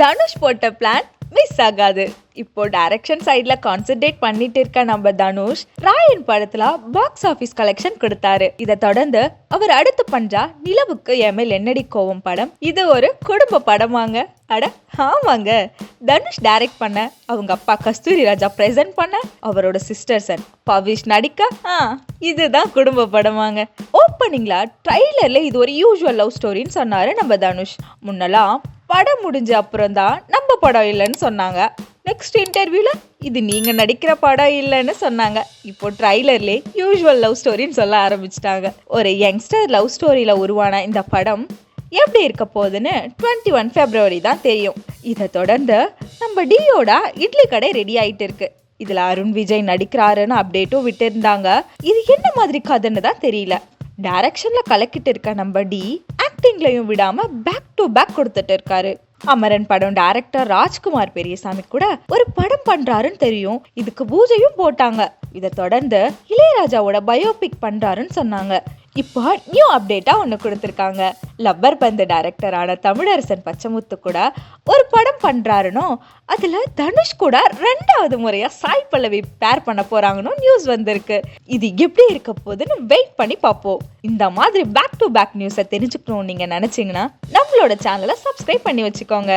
தனுஷ் போட்ட plan miss ஆகாது. இப்போ டைரக்ஷன் சைட்ல கான்சென்ட்ரேட் பண்ணிட்டு இருக்க நம்ம தனுஷ் ராயன் படத்துல பாக்ஸ் ஆபீஸ் கலெக்ஷன் கொடுத்தாரு. இதை தொடர்ந்து அவர் அடுத்து பண்றா நிலவுக்கு எம்எல் என்னடி கோவம் படம். இது ஒரு குடும்ப படமாங்க. அட ஆமாங்க, தனுஷ் டைரக்ட் பண்ண, அவங்க அப்பா கஸ்தூரி ராஜா பிரசன்ட் பண்ண, அவரோட சிஸ்டர் சன் பவிஷ் நடிக்க, இதுதான் குடும்ப படமாங்க. ஓப்பனிங்ல ட்ரைலர்ல இது ஒரு யூசுவல் லவ் ஸ்டோரின்னு சொன்னாரு நம்ம தனுஷ். முன்னெல்லாம் படம் முடிஞ்ச அப்புறம் தான் நம்ம படம் இல்லைன்னு சொன்னாங்க. நெக்ஸ்ட் இன்டர்வியூல இது நீங்க நடிக்கிற படம் இல்லைன்னு சொன்னாங்க. இப்போ ட்ரைலர்லே யூசுவல் லவ் ஸ்டோரின்னு சொல்ல ஆரம்பிச்சிட்டாங்க. ஒரு யங்ஸ்டர் லவ் ஸ்டோரியில உருவான இந்த படம் எப்படி இருக்க போகுதுன்னு 21 February தான் தெரியும். இதை தொடர்ந்து நம்ம டியோட இட்லி கடை ரெடி ஆயிட்டு இருக்கு. இதுல அருண் விஜய் நடிக்கிறாருன்னு அப்டேட்டும் விட்டு இருந்தாங்க. இது என்ன மாதிரி கதைன்னு தான் தெரியல. டைரக்ஷன்ல கலக்கிட்டு இருக்க நம்ம டி ஆக்டிங்லையும் விடாம பேக் டு பேக் கொடுத்துட்டு இருக்காரு. அமரன் படம் டைரக்டர் ராஜ்குமார் பெரியசாமி கூட ஒரு படம் பண்றாருன்னு தெரியும். இதுக்கு பூஜையும் போட்டாங்க. இதை தொடர்ந்து இளையராஜாவோட பயோபிக் பண்றாருன்னு சொன்னாங்க. இப்போ நியூ அப்டேட்டா ஒன்று கொடுத்துருக்காங்க. லப்பர் பந்து டைரக்டரான தமிழரசன் பச்சமுத்து கூட ஒரு படம் பண்றாருன்னு, அதுல தனுஷ் கூட 2வது முறையா சாய் பல்லவி பேர் பண்ண போறாங்கன்னு நியூஸ் வந்திருக்கு. இது எப்படி இருக்க போகுதுன்னு வெயிட் பண்ணி பார்ப்போம். இந்த மாதிரி பேக் டு பேக் நியூஸை தெரிஞ்சுக்கணும்னு நீங்க நினைச்சீங்கன்னா நம்மளோட சேனலை சப்ஸ்கிரைப் பண்ணி வச்சுக்கோங்க.